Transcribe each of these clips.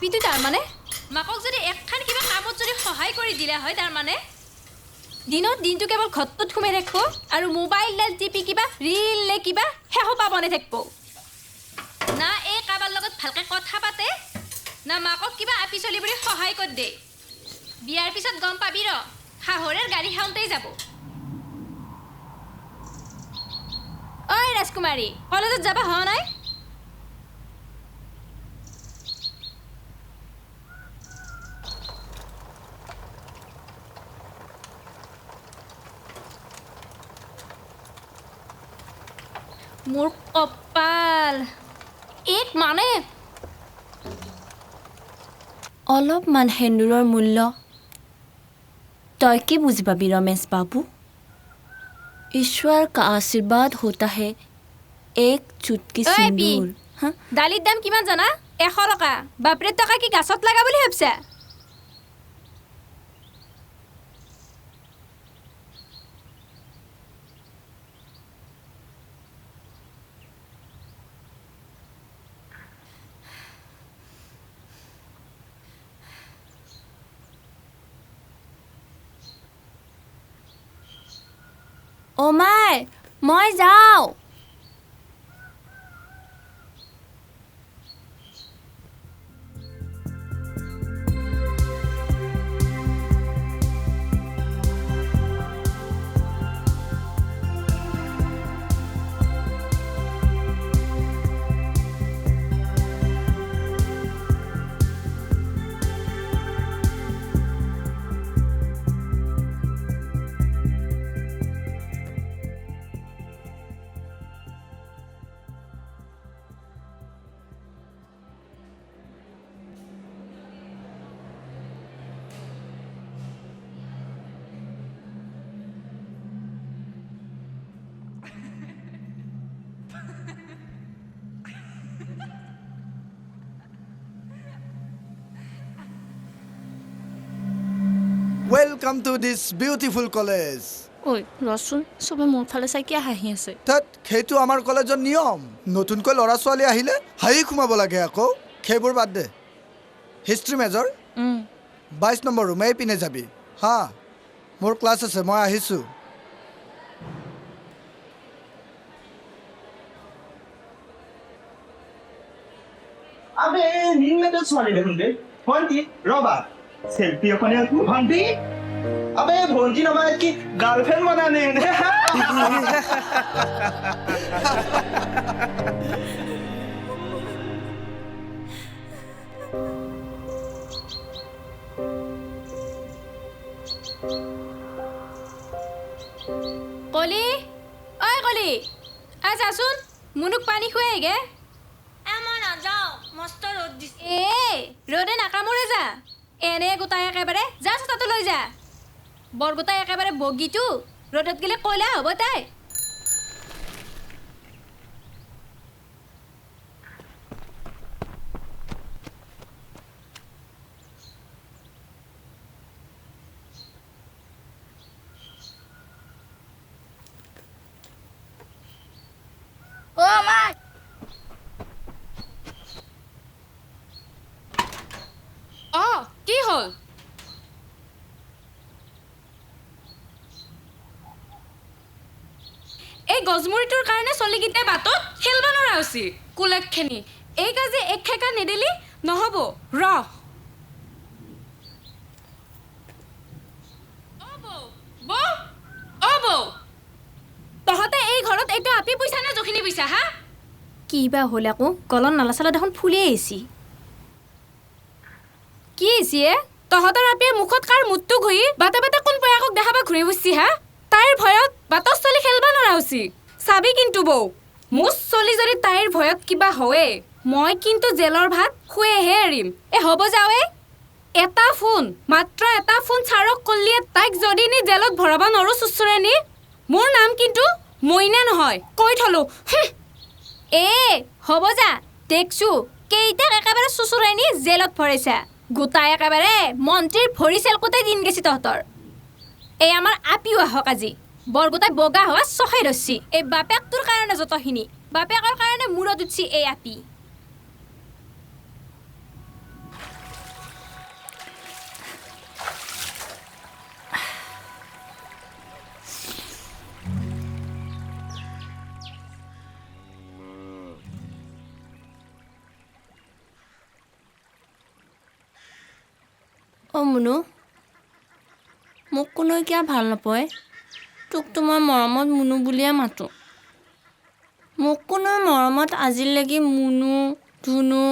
আপিটো তাৰ মানে মাকক যদি একখান কিবা কামত যদি সহায় কৰি দিলে হয় তাৰ মানে দিনত দিনটো কেৱল ঘৰটোত সোমাই থাকিব আৰু মোবাইলডাল টিপি কিবা ৰীল নে কিবা হেহপা বনাই থাকিব না এই কাৰোবাৰ লগত ভালকৈ কথা পাতে না মাকক কিবা আপি চলি বুলি সহায় কৰি দে বিয়াৰ পিছত গম পাবি ৰ শাহুৰেৰ গাড়ী খাওঁতেই যাব ঐ ৰাজকুমাৰী কলেজত যাব হোৱা নাই মোৰ কপাল এক মানে অলপমান সেন্দুৰৰ মূল্য तय की बुझ पाबी रमेश बाबू ईश्वर का आशीर्वाद होता है एक चुटकी सिंदूर हाँ दालिर दाम किमान जाना 100 टका बापरे टका की गाছত লাগা বুলি ভাবছা ओ माय মই যাও Welcome to this beautiful college. ওই রসুন সবে মোর ফালে চাই কি হাঁহি আছে তাত সেইটো আমাৰ কলেজৰ নিয়ম নতুনকৈ ল'ৰা ছোৱালী আহিলে হাঁহি খুমাব লাগে আকৌ সেইবোৰ বাদ দে হিষ্ট্ৰী মেজৰ 22 নম্বৰ ৰুম এই পিনে যাবি হা মোৰ ক্লাছ আছে মই আহিছোঁ আবে নিমেটো ছোৱালী দেখোন দে ভণ্টি ৰবা সেলফি এখনে ভণ্টি আবে ভণ্টি নহয় কি গাৰ্লফ্ৰেণ্ড বনানে কলি ঐ কলি আজ আসুন মুনুক পানী খুৱাই গে মই নাযাওঁ মস্ত ৰ'দ দিছে ৰ'দে নাকামোৰে যা এনে গোটাই একেবাৰে যা চোতাটো লৈ যা বৰগোটাই একেবাৰে বগীটো ৰ'দত গেলে কয়লা হ'ব তাই ও মা কি হ'ল এই গজমুৰিটোৰ কাৰণে চলিগিতে বাটত খেলব নোৱাৰা হৈছে কুলেকখেনি এই কাজে এক খেকা নেদিলি নহ'ব ৰ তহঁতে এই ঘৰত এইটো আপি পইচা নে জখিনি পইচা হা কি বা হ'ল আকৌ গলত নালা চালা দেখোন ফুলি আহিছি কি হৈছে তহঁতৰ আপিয়ে মুখত কাৰ মুটটো ঘঁহি বাটে বাটে কোন পয়াকক দেখাবা ঘূৰি ফুৰিছি হা তাইৰ ভয়ত বাটত চলি খেলব নোৱাৰা হৈছি চাবি কিন্তু বৌ মোৰ চলি যদি তাইৰ ভয়ত কিবা হয় মই কিন্তু জেলৰ ভাত খুৱেহে এৰিম হ'ব যাৱে এটা ফোন মাত্ৰ এটা ফোন ছাৰক কলিয়ে তাইক যদি নি জেলত ভৰাব নোৱাৰো চুচুৰেনি মোৰ নাম কিন্তু মইনা নহয় কৈ থলো হ'ব যা দেখছো কেইটাক একেবাৰে চুচুৰেনি জেলত ভৰাইছা গোটাই একেবাৰে মন্ত্ৰীৰ ভৰি চেল কোটাই দিন গেছি তহঁতৰ এই আমাৰ আপিও আহক আজি বৰগোটাই বগা হোৱা চখাই ৰছি এই বাপেকটোৰ কাৰণে যতখিনি বাপেকৰ কাৰণে মূৰত উঠছি এই আপি মুনু মোক কোনোৱে কিয় ভাল নাপায় তোক তো মই মৰমত মুনু বুলিয়ে মাতোঁ মোক কোনো মৰমত আজিলৈকে মুনু ধুনু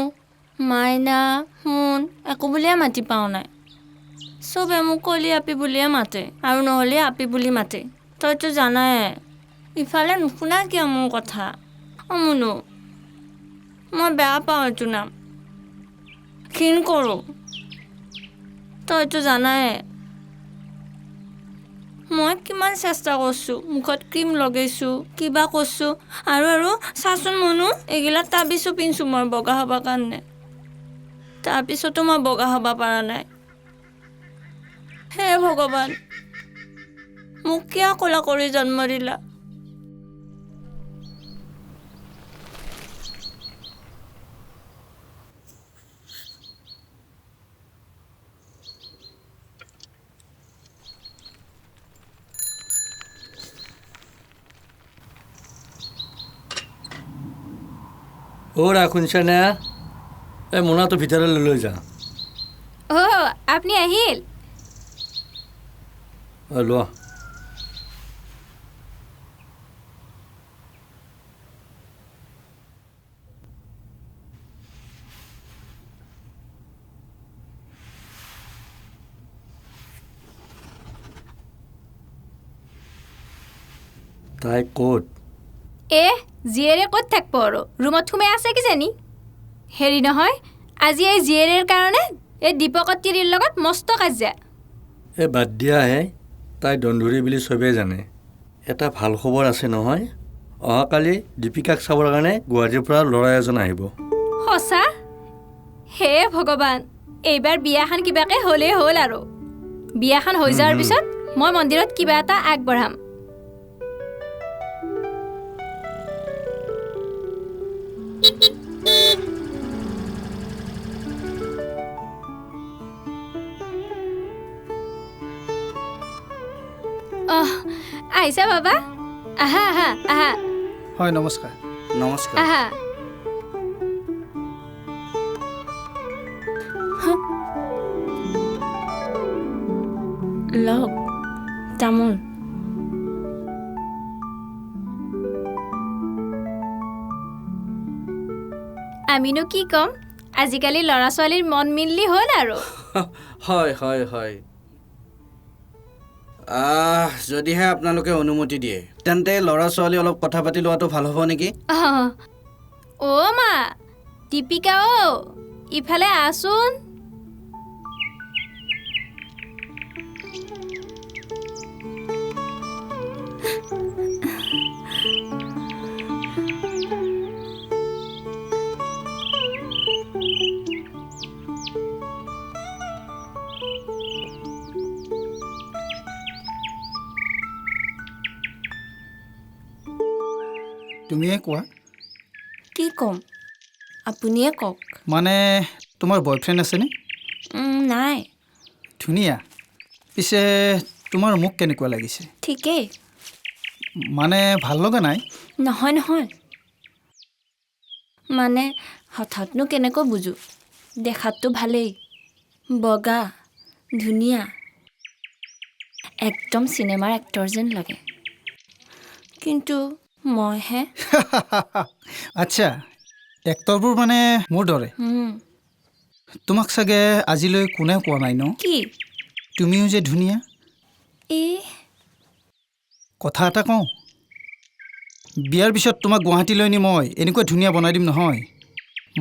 মাইনা মুন একো বুলিয়ে মাতি পাওঁ নাই চবে মোক কলি আপি বুলিয়ে মাতে আৰু নহ'লে আপি বুলি মাতে তইতো জানাই ইফালে নুশুনা কিয় মোৰ কথা মুনু মই বেয়া পাওঁ এইটো নাম ঘিণ কৰোঁ তইতো জানাই মই কিমান চেষ্টা কৰিছোঁ মুখত ক্ৰীম লগাইছোঁ কিবা কৰিছোঁ আৰু চাচোন মুনু এইগিলা তাবিছো পিন্ধিছোঁ মই বগা হ'বৰ কাৰণে তাৰপিছতো মই বগা হ'ব পৰা নাই হে ভগৱান মোক কিয় ক'লা কৰি জন্ম দিলা ওৰা শুনছে না এই মোনা তো ভিতৰে লৈ যা আপনি আহিল লোৱা তাই ক'ত জীয়েৰে ক'ত থাকিব আৰু ৰুমত সোমাই আছে কিজানি হেৰি নহয় আজি এই জীয়েৰেৰ কাৰণে এই দীপকৰ তিৰিৰ লগত মস্ত কাজিয়া এই বাদ দিয়াহে তাই দন্দুৰী বুলি চবেই জানে এটা ভাল খবৰ আছে নহয় অহাকালি দীপিকাক চাবৰ কাৰণে গুৱাহাটীৰ পৰা ল'ৰা এজন আহিব সঁচা হে ভগৱান এইবাৰ বিয়াখন কিবাকে হ'লেই হ'ল আৰু বিয়াখন হৈ যোৱাৰ পিছত মই মন্দিৰত কিবা এটা আগবঢ়াম আহিছা বাবা আহা আহা আহা হয় নমস্কাৰ নমস্কাৰ আহা লগ তামোল আমিনো কি ক'ম আজিকালি ল'ৰা ছোৱালীৰ মন মিললি হ'ল আৰু হয় হয় হয় যদিহে আপোনালোকে অনুমতি দিয়ে তেন্তে ল'ৰা ছোৱালী অলপ কথা পাতি লোৱাটো ভাল হ'ব নেকি অ' মা দীপিকা ইফালে আছোন তুমিয়ে কোৱা কি ক'ম আপুনিয়ে কওক মানে তোমাৰ বয়ফ্ৰেণ্ড আছেনে নাই ধুনীয়া পিছে তোমাৰ মোক কেনেকুৱা লাগিছে ঠিকেই মানে ভাল লগা নাই নহয় নহয় মানে হঠাৎনো কেনেকৈ বুজো দেখাততো ভালেই বগা ধুনীয়া একদম চিনেমাৰ এক্টৰ যেন লাগে কিন্তু মইহে আচ্ছা এক্টৰবোৰ মানে মোৰ দৰে তোমাক চাগে আজিলৈ কোনে কোৱা নাই ন কি তুমিও যে ধুনীয়া কথা এটা কওঁ বিয়াৰ পিছত তোমাক গুৱাহাটীলৈ নি মই এনেকুৱা ধুনীয়া বনাই দিম নহয়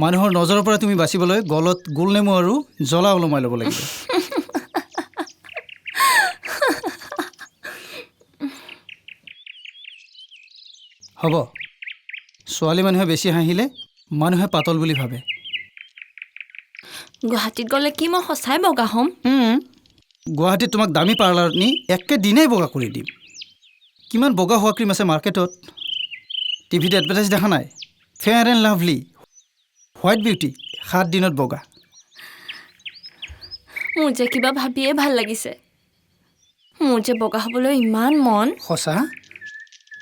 মানুহৰ নজৰৰ পৰা তুমি বাচিবলৈ গলত গোলনেমু আৰু জ্বলা ওলমাই ল'ব লাগিব হ'ব ছোৱালী মানুহে বেছি হাঁহিলে মানুহে পাতল বুলি ভাবে গুৱাহাটীত গ'লে কি মই সঁচাই বগা হ'ম গুৱাহাটীত তোমাক দামী পাৰ্লাৰত নি একেদিনাই বগা কৰি দিম কিমান বগা হোৱা ক্ৰীম আছে মাৰ্কেটত টিভিত এডভাৰটাইজ দেখা নাই fair and lovely white beauty 7 দিনত বগা মোৰ যে কিবা ভাবিয়ে ভাল লাগিছে মোৰ যে বগা হ'বলৈ ইমান মন সঁচা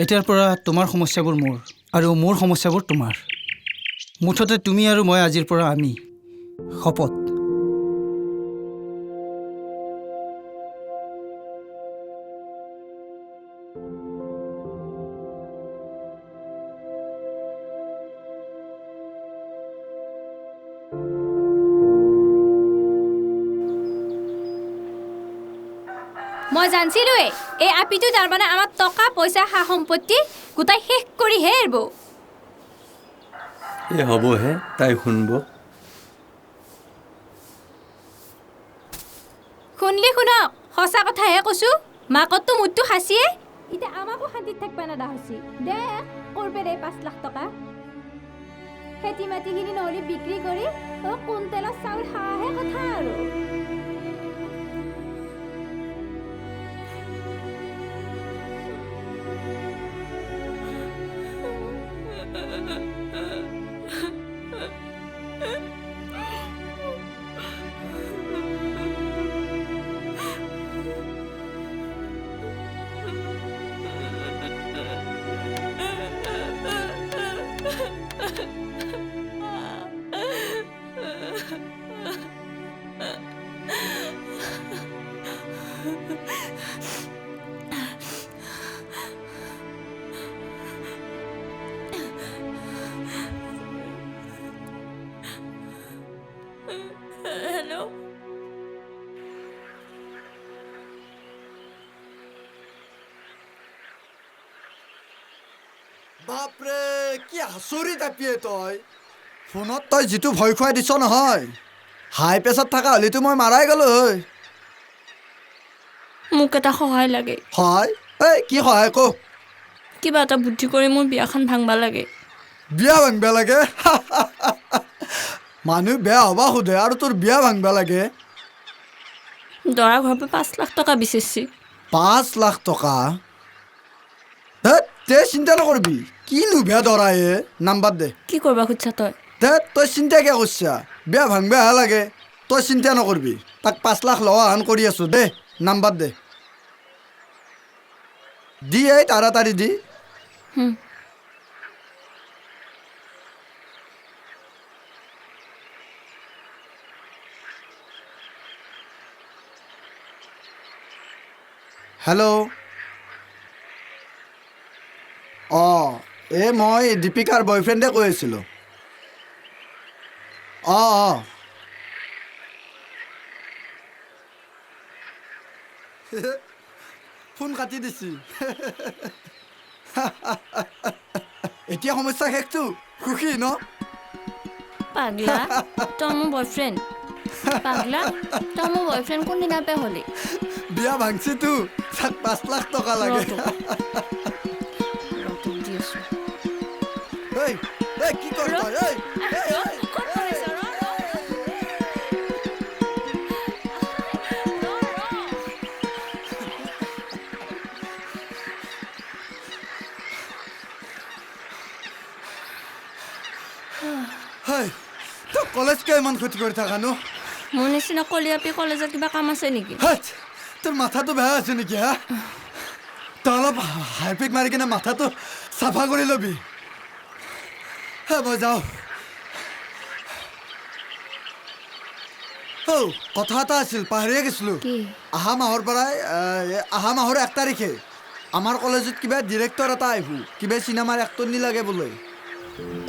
এতিয়াৰ পৰা তোমাৰ সমস্যাবোৰ মোৰ আৰু মোৰ সমস্যাবোৰ তোমাৰ মুঠতে তুমি আৰু মই আজিৰ পৰা আমি শপত মই জানছিলোৱে এই আপিটো তাৰমানে আমাৰ টকা পইচা সা সম্পত্তি গোটাই শেষ কৰিহে এৰিব এই হ'বহে তাই শুনব শুনলি শুনক সঁচা কথাহে কৈছো মাকতো মুঠটো খাচিয়ে এতিয়া আমাকো শান্তিত থাকবা নাদা হৈছি দে কৰবে দে 5 লাখ টকা খেতি মাটিখিনি নহ'লে বিক্ৰী কৰি কুইণ্টেলৰ চাউল খাহে কথা আৰু বাপৰে কি আচৰিত আপিয়ে তই ফোনত তই যিটো ভয় খুৱাই দিছ নহয় হাই প্ৰেছাৰত থকা হ'লেতো মই মাৰাই গ'লো হয় মোক এটা সহায় লাগে হয় এই কি সহায় ক কিবা এটা বুদ্ধি কৰি মোৰ বিয়াখন ভাঙবা লাগে বিয়া ভাঙবা লাগে মানুহ বেয়া হ'বা সোধে আৰু তোৰ বিয়া ভাঙবা লাগে দৰা ঘৰৰ পৰা 5 লাখ টকা বিচাৰিছে 5 লাখ টকা তে চিন্তা নকৰবি কিনো বেয়া দৰায়ে নাম্বাৰ দে কি কৰবা খুজছা তই তই চিন্তা কিয় কৰিছা বেয়া ভাঙবাহে লাগে তই চিন্তা নকৰবি তাক 5 লাখ লোৱা হান কৰি আছো দে নাম্বাৰ দে দি এই তাড়াতাড়ি দি হেল্ল' অঁ এই মই দীপিকাৰ বয়ফ্ৰেণ্ডে কৈ আছিলোঁ অঁ ফোন কাটি দিছি এতিয়া সমস্যা শেষটো সুখী ন পাগলা তই মোৰ বয়ফ্ৰেণ্ড পাগলা তই মোৰ বয়ফ্ৰেণ্ড কোনদিনা পে হ'লি বিয়া ভাঙছিতো তাক 5 লাখ টকা লাগে কি কৰ তই তই কলেজ কিয় ইমান ক্ষতি কৰি থাকা নো মোৰ নিচিনা কলি আপি কলেজত কিবা কাম আছে নেকি তোৰ মাথাটো বেয়া আছে নেকি হা তই অলপ হাইপিক মাৰি কিনে মাথাটো চাফা কৰি ল'বি মই যাওঁ কথা এটা আছিল পাহৰিয়ে গৈছিলোঁ অহা মাহৰ 1 তাৰিখে আমাৰ কলেজত কিবা ডিৰেক্টৰ এটা আহিব কিবা চিনেমাৰ এক্টৰ নি লাগে বোলে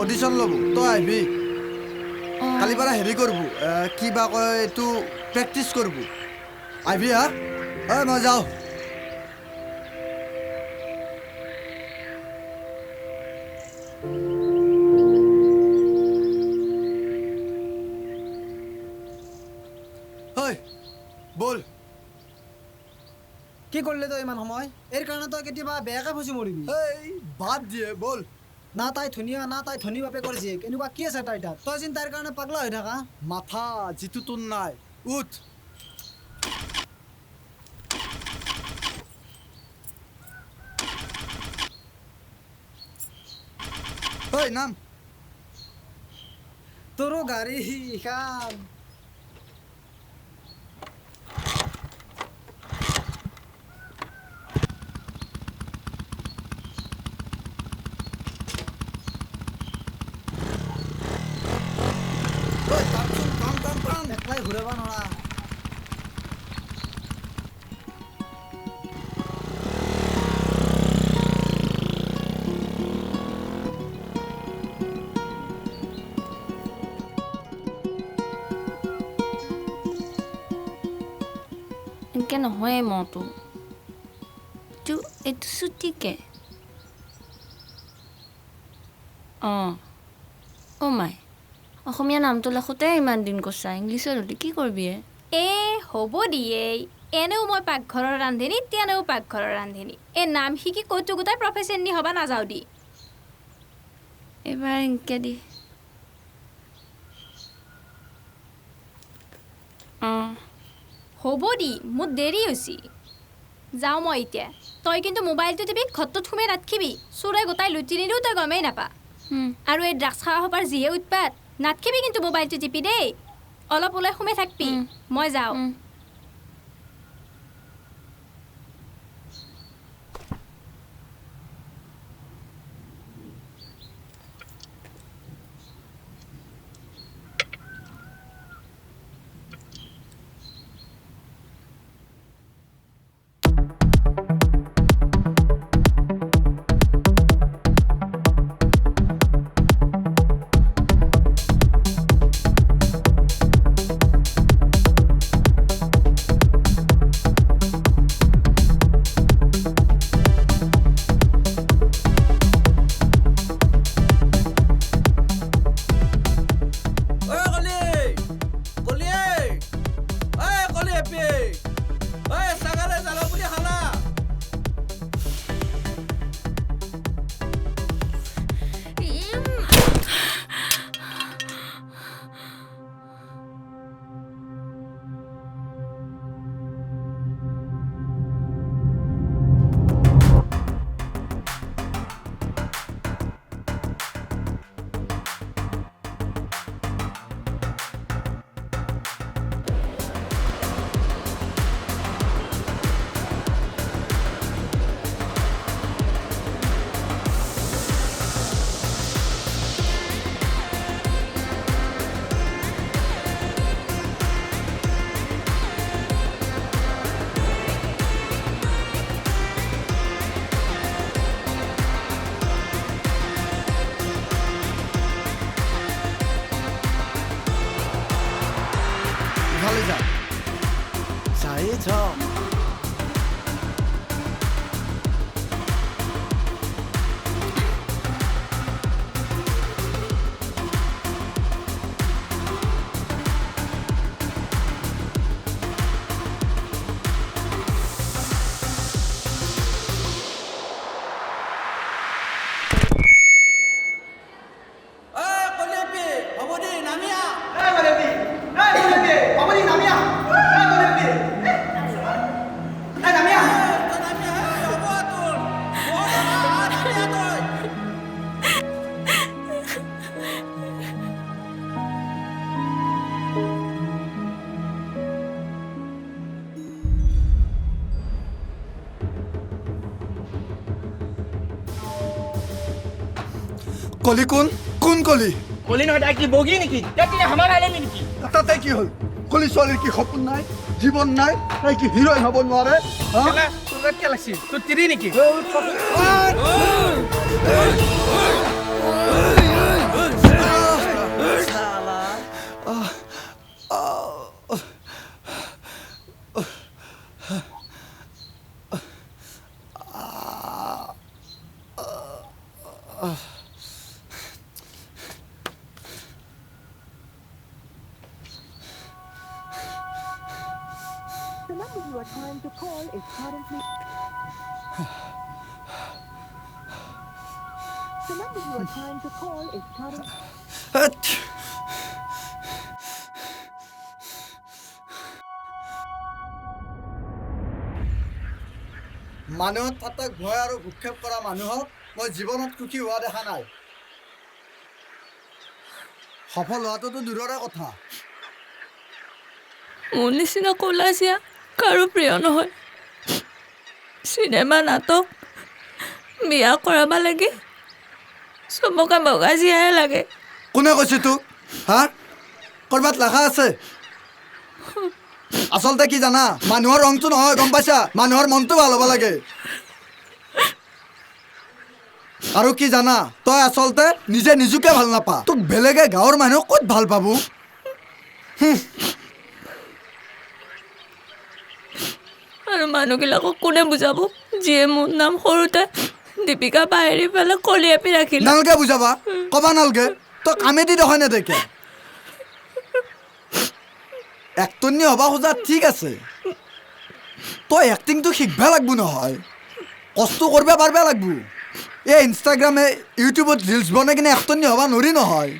অডিশ্যন ল'ব তই আহিবি কালিৰ পৰা হেৰি কৰিব কিবা কয় এইটো প্ৰেক্টিচ কৰিব আহিবি হা মই যাওঁ বল কি কৰিলে তই ইমান সময় এই কাৰণে তই কেতিয়াবা বেয়াকে ফচি মৰিবি বাদ দিয়ে বল না তাই ধুনীয়া না তাই ধনী বাপে কৰিছে কেনেকুৱা কি আছে তাই তাত তই যেন তাইৰ কাৰণে পাগলা হৈ থাকা মাথা যিটো তোৰ নাই উঠ নাম তোৰো গাড়ী খান একলাই ঘূৰাব নোৱাৰা এনেকৈ নহয় মটো এইটো ছুটিকে অ' মাই অসমীয়া নামটো লেখোঁতে ইমান দিন কৈছা ইংলিছত হ'লে কি কৰিবি হ'ব দিয়েই এনেও মই পাকঘৰৰ ৰান্ধনি তেনেও পাকঘৰৰ ৰান্ধনি নাম শিকি ক'তো গোটাই প্ৰফেচন নি হ'বা নাযাওঁ দি এইবাৰ এনেকৈ দি হ'ব দি মোৰ দেৰি হৈছে যাওঁ মই এতিয়া তই কিন্তু মোবাইলটো টিপি ঘৰটোত সোমাই নাথাকিবি চোৰে গোটাই লুটি নিদিও তই গমেই নাপা আৰু এই ড্ৰাগছ খোৱা সবাৰ যিহে উৎপাত নাথাকিবি কিন্তু মোবাইলটো টিপি দেই অলপ ওলাই সোমাই থাকবি মই যাওঁ কলি কোন কোন কলি কলি নহয় তাই কি বগী নেকি তাই আমাৰ আইলে নেকি তাতে কি হ'ল কলি ছোৱালীৰ কি সপোন নাই জীৱন নাই তাই কি হিৰোইন হ'ব নোৱাৰে তোৰ কি লাগছি তোৰ তিৰি নেকি The number you are trying to call is currently... The number you are trying to call is currently... মানুহত তাতে ভয় আৰু ভূক্ষেপ কৰা মানুহক মই জীৱনত সুখী হোৱা দেখা নাই সফল হোৱাটোতো দূৰৰে কথা মোৰ নিচিনা কলাচিয়া কাৰো প্ৰিয় নহয় চিনেমা নাটক বিয়া কৰাব লাগে চবকে বগাজিয়াহে লাগে কোনে কৈছে তোক হা কৰবাত লেখা আছে আচলতে কি জানা মানুহৰ ৰংটো নহয় গম পাইছা মানুহৰ মনটো ভাল হ'ব লাগে আৰু কি জানা তই আচলতে নিজে নিজকে ভাল নাপা তোক বেলেগে গাঁৱৰ মানুহ ক'ত ভাল পাবো আৰু মানুহবিলাকক কোনে বুজাব যিয়ে মোৰ নাম সৰুতে দীপিকা পাহেৰি পেলাই কলি আপি ৰাখিলে নালগে বুজাবা কবা নালগে তই কামেদি নহয় নে দেখে এক্টৰনি হবা খোজা ঠিক আছে তই এক্টিংটো শিকবা লাগবো নহয় কষ্ট কৰবা পাৰবা লাগবো এই ইনষ্টাগ্ৰামে ইউটিউবত ৰিলছ বনাই কিনে এক্টৰনি হবা নৰি নহয়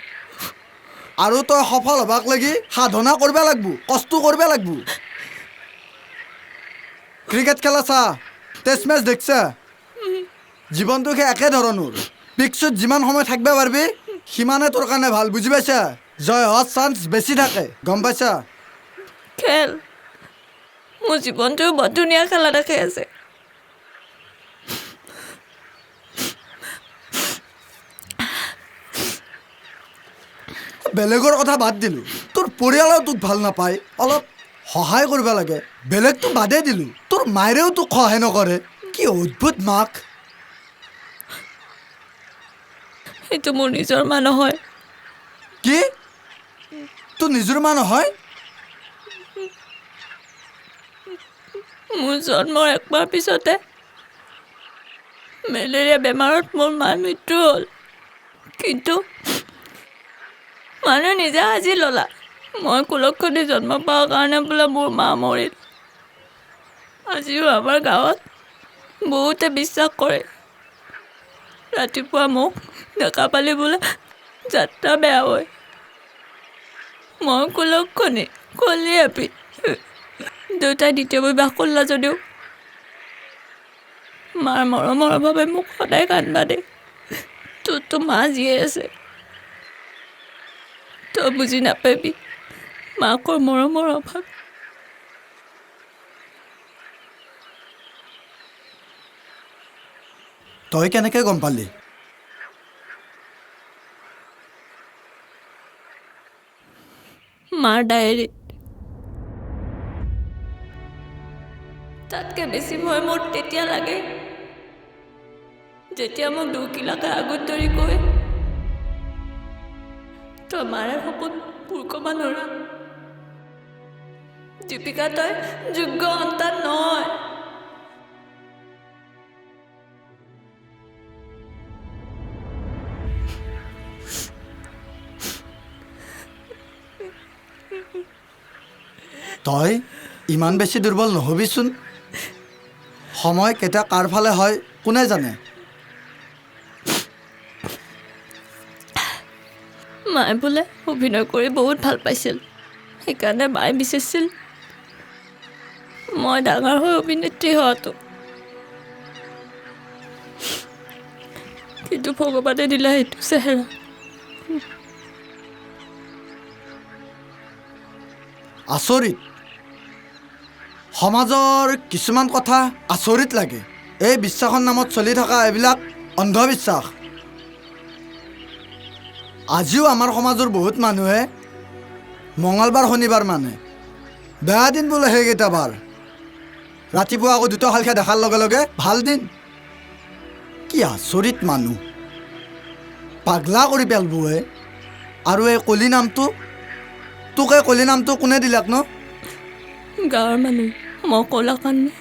আৰু তই সফল হবাক লাগি সাধনা কৰবা লাগবো কষ্ট কৰবা লাগবো ক্ৰিকেট খেলা চা টেষ্ট মেচ দেখছা জীৱনটো একে ধৰণৰ পিকচত যিমান সময় থাকবা পাৰবি সিমানে তোৰ কাৰণে ভাল বুজি পাইছা জয় হোৱাৰ চান্স বেছি থাকে গম পাইছা খেল মোৰ জীৱনটো বৰ ধুনীয়া খেলা দেখাই আছে বেলেগৰ কথা বাদ দিলো তোৰ পৰিয়ালেও তোক ভাল নাপায় অলপ সহায় কৰিব লাগে বেলেগটো বাদে দিলো তোৰ মায়েৰেও তোক সহায় নকৰে কি অদ্ভুত মাক এইটো মোৰ নিজৰ মা নহয় কি তোৰ নিজৰ মা নহয় মোৰ জন্মৰ একমাহ পিছতে মেলেৰিয়া বেমাৰত মোৰ মাৰ মৃত্যু হ'ল কিন্তু মানুহে নিজে সাজি ল'লা মই কুলক্ষণি জন্ম পোৱাৰ কাৰণে বোলে মোৰ মা মৰিল আজিও আমাৰ গাঁৱত বহুতে বিশ্বাস কৰে ৰাতিপুৱা মোক দেখা পালি বোলে যাত্ৰা বেয়া হয় মই কুলক্ষণি কলি আপি দেউতাই দ্বিতীয় বিবাহ কৰিলা যদিও মাৰ মৰমৰ অভাৱে মোক সদায় কান্দা দে তোৰতো মা জীয়াই আছে তই বুজি নাপাবি মাকৰ মৰমৰ অভাৱ তই কেনেকে গম পালি মাৰ ডায়েৰীত তাতকৈ বেছি ভয় মোৰ তেতিয়া লাগে যেতিয়া মোক 2 কিলোমিটাৰ আগত ধৰি কৈ তই মাৰে সপোন পূৰ কৰিব নোৱাৰা দীপিকা তই যোগ্য সন্তান নহয় তই ইমান বেছি দুৰ্বল নহবিচোন সময় কেতিয়া কাৰ ফালে হয় কোনে জানে মায়ে বোলে অভিনয় কৰি বহুত ভাল পাইছিল সেইকাৰণে মায়ে বিচাৰিছিল মই ডাঙৰ হৈ অভিনেত্ৰী হোৱাটো কিন্তু ভগৱানে দিলা সেইটো চেহেৰা আচৰিত সমাজৰ কিছুমান কথা আচৰিত লাগে এই বিশ্বাসৰ নামত চলি থকা এইবিলাক অন্ধবিশ্বাস আজিও আমাৰ সমাজৰ বহুত মানুহে মঙলবাৰ শনিবাৰ মানে বেয়া দিন বোলে সেইকেইটা বাৰ ৰাতিপুৱা আকৌ 2টা হালখা দেখাৰ লগে লগে ভাল দিন কি আচৰিত মানুহ পাগলা কৰি পেলবোৱে আৰু এই কলি নামটো তোক এই কলি নামটো কোনে দিলাক ন গাঁৱৰ মানুহ মই ক'লা কাৰণে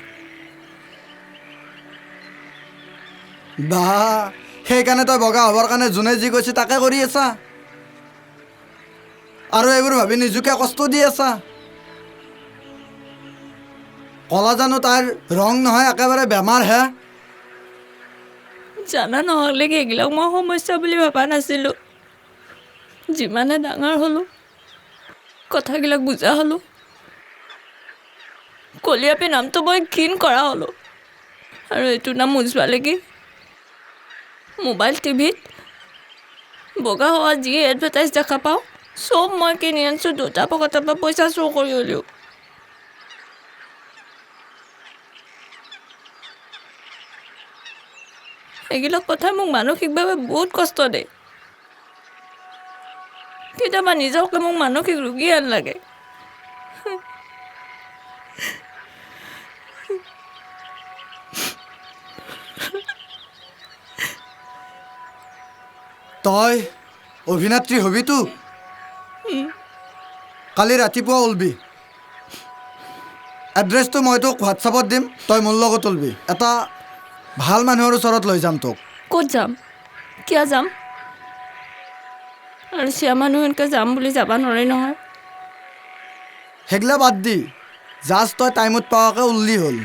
বা সেইকাৰণে তই বগা হ'বৰ কাৰণে যোনে যি কৈছে তাকে কৰি আছা আৰু এইবোৰ ভাবি নিজকে কষ্ট দি আছা কলা জানো তাৰ ৰং নহয় একেবাৰে বেমাৰহে জানা নহ'লে কি এইবিলাক মই সমস্যা বুলি ভবা নাছিলোঁ যিমানে ডাঙৰ হ'লোঁ কথাবিলাক বুজা হ'লোঁ কলি আপি নামটো মই ঘিণ কৰা হ'লোঁ আৰু এইটো নাম মুজবালেকি মোবাইল টিভিত বগা হোৱা যি এডভাৰটাইজ দেখা পাওঁ চব মই কিনি আনিছোঁ 2টা পকেটৰ পৰা পইচা চুৰ কৰি হ'লেও এইবিলাক কথাই মোক মানসিকভাৱে বহুত কষ্ট দিয়ে কেতিয়াবা নিজকে মোক মানসিক ৰোগী হেন লাগে তই অভিনেত্ৰী হবিতো কালি ৰাতিপুৱা ওলবি এড্ৰেছটো মই তোক হোৱাটছআপত দিম, তই মোৰ লগত ওলবি। এটা ভাল মানুহৰ ওচৰত লৈ যাম তোক। ক'ত যাম? কিয় যাম? আৰু চিয়া মানুহ এনেকৈ যাম বুলি যাব নোৱাৰি নহয়। সেইগিলা বাদ দি জাষ্ট তই টাইমত পোৱাকৈ উল্লি হ'ল।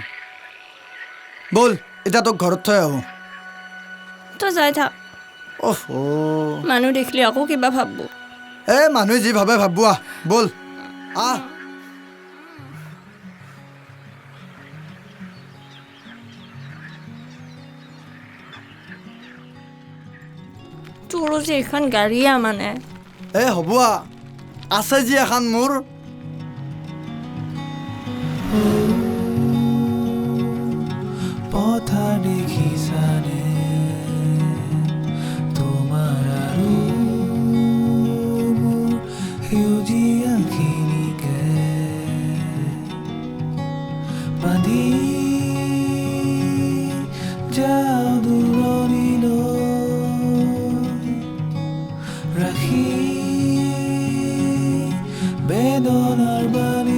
ব'ল এতিয়া তোক ঘৰত থৈ আহোঁ। তই যাই থাক, অহ মানুহ দেখিলে আকৌ কিবা ভাবব। এই মানুহে যি ভাবে ভাববো আহ, ব'ল আহ। তোৰো যে এখন গাড়ীয়া মানে। এই হ'ব আছে যি এখন মোৰ। পথা দেখিছানে তোমাৰ আৰু মোৰ সেউজীয়াখিনিকে বান্ধি যাওঁ দূৰণিলৈ ৰাখি বেদনাৰ বালি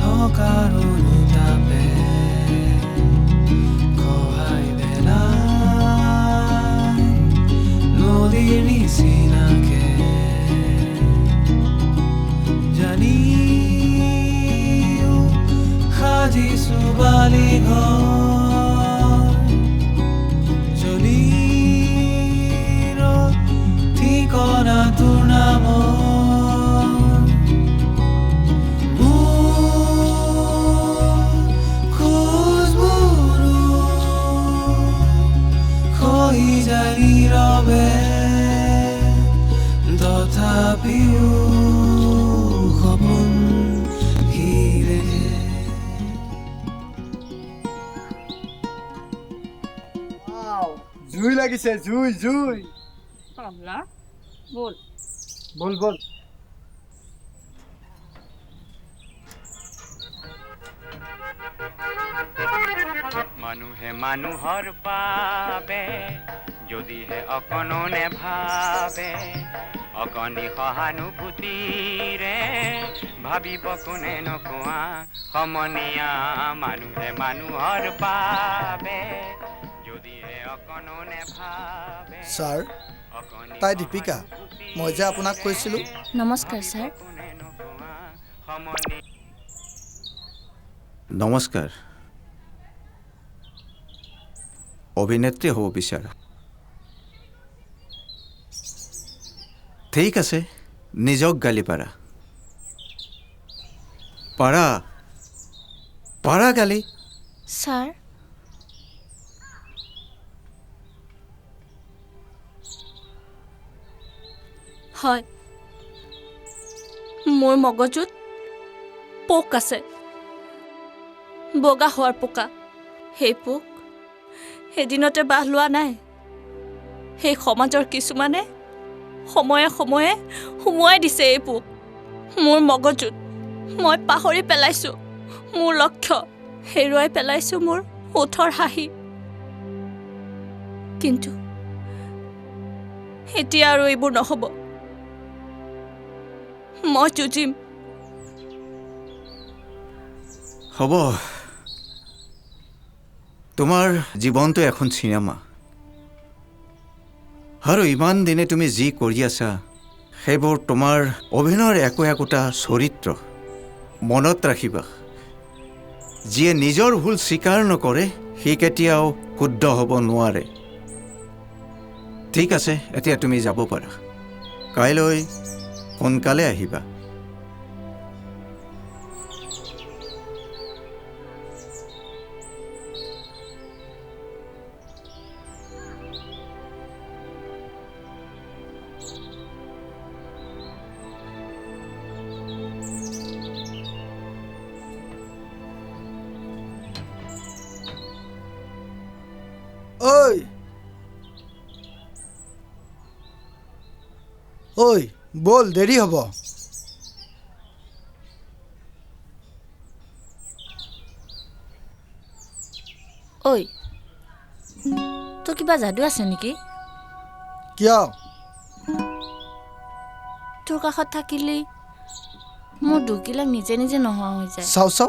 থকাৰ অনুতাপে সহায় বেলাই নদীৰ নিচিনাকে জানিও সাজিছো বালি ঘৰ জলিৰ ঠিকনা তোৰ নামৰ নীৰৱে তথাপিও সপোন হিৰে জুই লাগিছে, জুই জুই। বল বল বল। মানুহে মানুহৰ বাবে যদিহে অকণো নেভাবে অকণি সহানুভূতিৰে ভাবিব কোনে নকোৱা সমনীয়া মানুহে মানুহৰ বাবে যদিহে অকণো নেভাবে। ছাৰ, তাই দীপিকা, মই যে আপোনাক কৈছিলোঁ। নমস্কাৰ ছাৰ। নমস্কাৰ। অভিনেত্ৰী হ'ব বিচাৰা? ঠিক আছে, নিজক গালি পাৰা পাৰা পাৰা গালি। ছাৰ, হয়, মোৰ মগজুত পোক আছে, বগা হোৱাৰ পোকা। সেই পোক এদিনতে বাহ লোৱা নাই। সেই সমাজৰ কিছুমানে সময়ে সময়ে সুমুৱাই দিছে এই পোক মোৰ মগজুত। মই পাহৰি পেলাইছোঁ মোৰ লক্ষ্য, হেৰুৱাই পেলাইছোঁ মোৰ ওঠৰ হাঁহি। কিন্তু এতিয়া আৰু এইবোৰ নহ'ব। মই যুঁজিম। হ'ব, তোমাৰ জীৱনটো এখন চিনেমা, আৰু ইমান দিনে তুমি যি কৰি আছা সেইবোৰ তোমাৰ অভিনয়ৰ একো একোটা চৰিত্ৰ। মনত ৰাখিবা, যিয়ে নিজৰ ভুল স্বীকাৰ নকৰে সি কেতিয়াও শুদ্ধ হ'ব নোৱাৰে। ঠিক আছে, এতিয়া তুমি যাব পাৰা। কাইলৈ সোনকালে আহিবা। ঐ ঐ, বল, দেৰি হ'ব। ঐ তোৰ কিবা যাদু আছে নেকি কিয় তোৰ কাষত থাকিলে মোৰ দুখিলাক নিজে নিজে নোহোৱা হৈ যায় চাও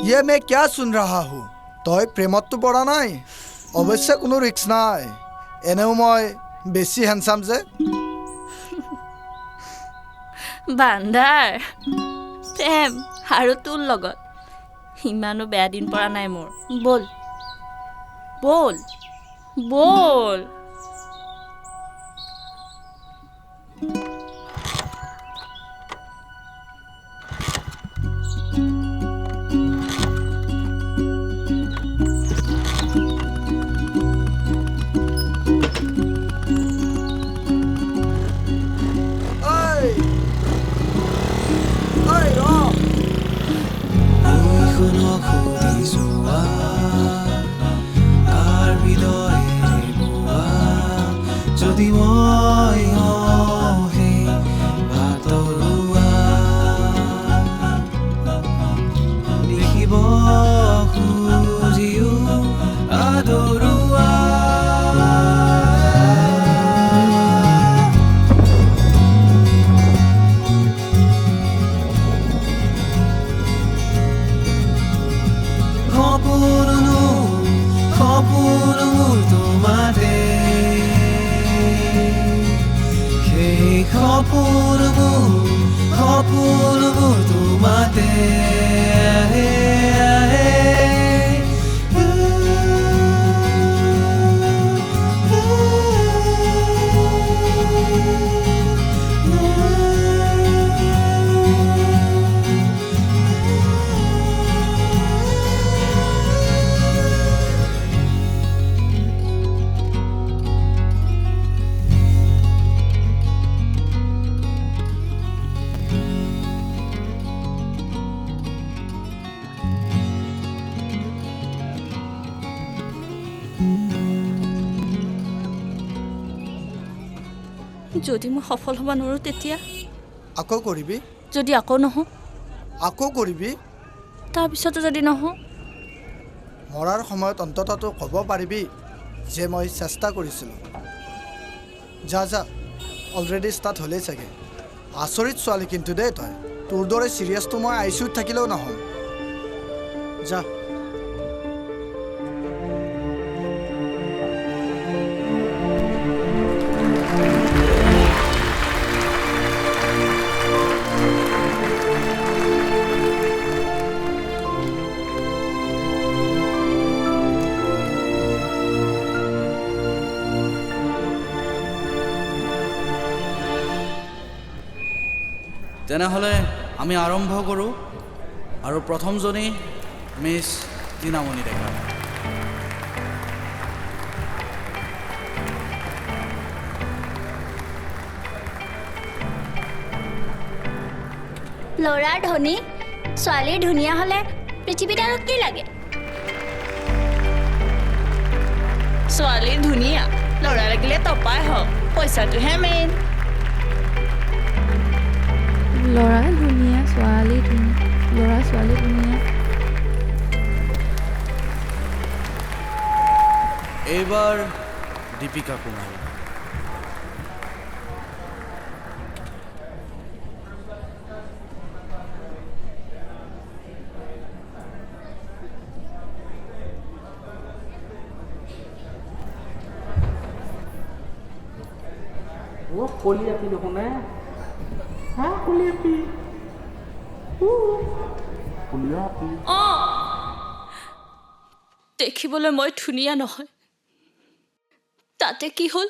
ये मैं क्या सुन रहा हूँ তই প্ৰেমতটো পৰা নাই অৱশ্যে কোনো ৰিস্ক নাই এনেও মই বেছি হেণ্ডসাম যে বান্দাৰ প্ৰেম আৰু তোৰ লগত ইমানো বেয়া দিন পৰা নাই মোৰ বল বল বল যদি মই হে ভাতৰুৱা দেখিব খুজিও আদৰুৱা সপোনো মোৰ তোমাতে সপোনো মোৰ তোমাতে যদি মই সফল হ'ব নোৱাৰো তেতিয়া আকৌ কৰিবি যদি আকৌ নহওঁ আকৌ কৰিবি তাৰপিছতো যদি নহওঁ মৰাৰ সময়ত অন্ততঃ ক'ব পাৰিবি যে মই চেষ্টা কৰিছিলোঁ যা অলৰেডি ষ্টাৰ্ট হ'লেই চাগে আচৰিত ছোৱালী কিন্তু দেই তই তোৰ দৰে চিৰিয়াছটো মই আইচিউত থাকিলেও নহ'ম যা তেনেহ'লে আমি আৰম্ভ কৰোঁ আৰু প্ৰথমজনী মিছ মণি ডেকা ল'ৰাৰ ধনী ছোৱালীৰ ধুনীয়া হ'লে পৃথিৱীত আৰু কি লাগে ছোৱালী ধুনীয়া ল'ৰা লাগিলে টপাই হওক পইচাটোহে মেইন ল'ৰা ধুনীয়া ছোৱালী ধুনীয়া ল'ৰা ছোৱালী ধুনীয়া এইবাৰ দীপিকা কুমাৰী Koli Api দেখোন হা Koli Api Koli Api দেখিবলৈ মই ধুনীয়া নহয় তাতে কি হ'ল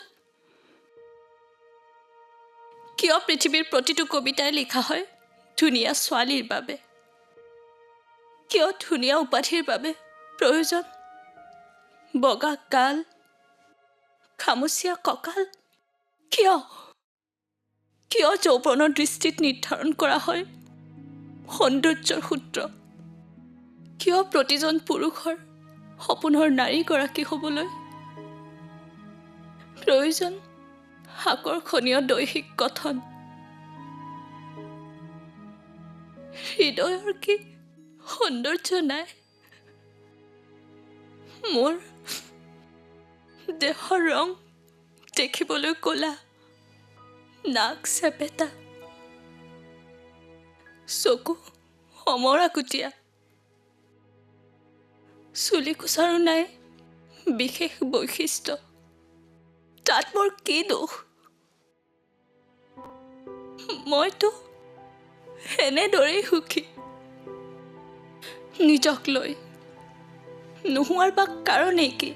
কিয় পৃথিৱীৰ প্ৰতিটো কবিতাই লিখা হয় ধুনীয়া ছোৱালীৰ বাবে কিয় ধুনীয়া উপাধিৰ বাবে প্ৰয়োজন বগা গাল খামুচিয়া কঁকাল কিয় কিয় যৌৱনৰ দৃষ্টিত নিৰ্ধাৰণ কৰা হয় সৌন্দৰ্যৰ সূত্ৰ কিয় প্ৰতিজন পুৰুষৰ সপোনৰ নাৰীগৰাকী হ'বলৈ প্ৰয়োজন আকৰ্ষণীয় দৈহিক গঠন হৃদয়ৰ কি সৌন্দৰ্য নাই মোৰ দেহৰ ৰং দেখিবলৈ ক'লা, নাক চেপেটা, চকু সমৰাকুটীয়া, চুলি কোচাৰো নাই বিশেষ বৈশিষ্ট্য। তাত মোৰ কি দোষ? মইতো এনেদৰেই সুখী। নিজক লৈ নোহোৱাৰ বা কাৰণেই কি?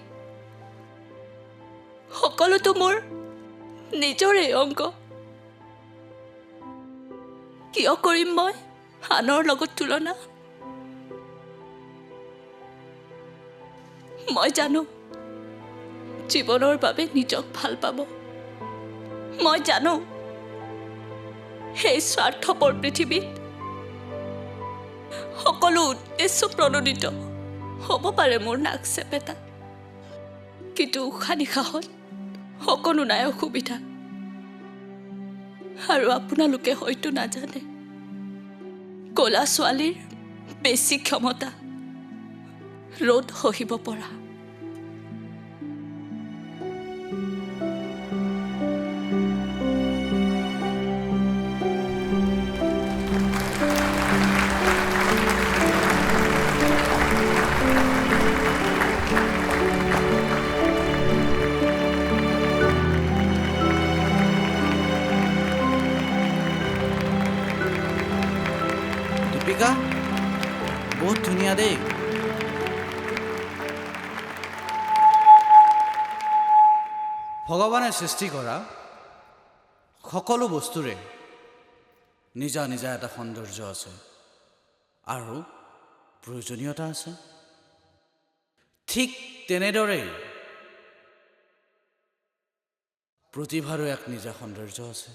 সকলোতো মোৰ নিজৰে অংগ। কিয় কৰিম মই আনৰ লগত তুলনা? মই জানো জীৱনৰ বাবে নিজক ভাল পাব। মই জানো সেই স্বাৰ্থপৰ পৃথিৱীত সকলো উদ্দেশ্য প্ৰণোদিত হ'ব পাৰে মোৰ নাক চেপেটা, কিন্তু উশাহ নিশাহত সকলো নাই অসুবিধা। আৰু আপোনালোকে হয়তো নাজানে, ক'লা ছোৱালীৰ বেছি ক্ষমতা ৰ'দ সহিব পৰা। দীপিকা, বহুত ধুনীয়া দেই। ভগৱানে সৃষ্টি কৰা সকলো বস্তুৰে নিজা নিজা এটা সৌন্দৰ্য আছে আৰু প্ৰয়োজনীয়তা আছে। ঠিক তেনেদৰেই প্ৰতিভাৰো এক নিজা সৌন্দৰ্য আছে,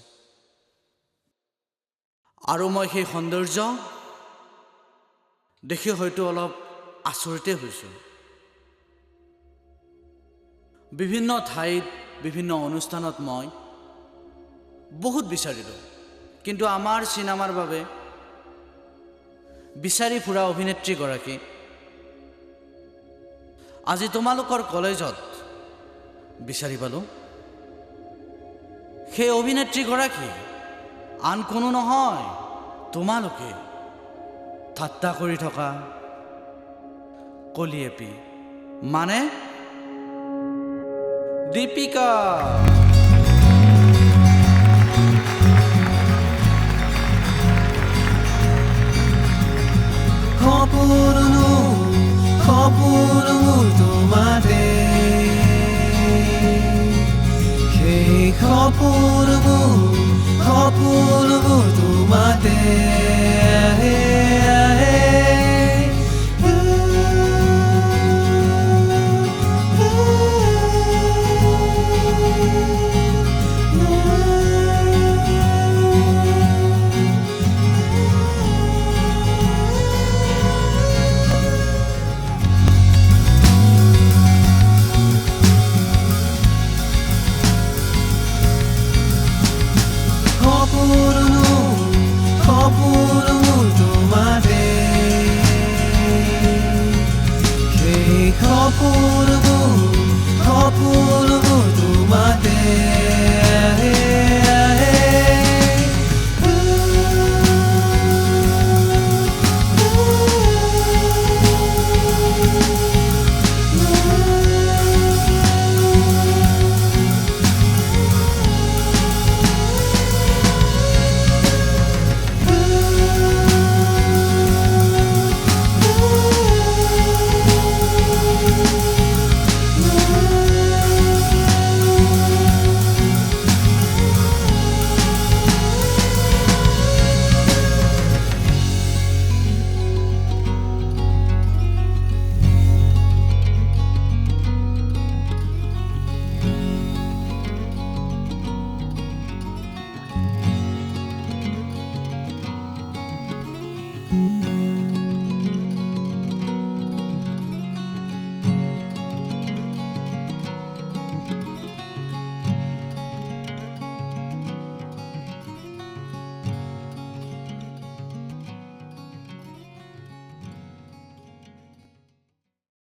আৰু মই সেই সৌন্দৰ্য দেখি হয়তো অলপ আচৰিতে হৈছোঁ। বিভিন্ন ঠাইত বিভিন্ন অনুষ্ঠানত মই বহুত বিচাৰিলোঁ, কিন্তু আমাৰ চিনেমাৰ বাবে বিচাৰি ফুৰা অভিনেত্ৰীগৰাকী আজি তোমালোকৰ কলেজত বিচাৰি পালোঁ। সেই অভিনেত্ৰীগৰাকী আন কোনো নহয়, তোমালোকে ঠাট্টা কৰি থকা কলি এপি, মানে দীপিকা। সপোন মোৰ তোমাতে, সেই সপোন মোৰ তোমাতে।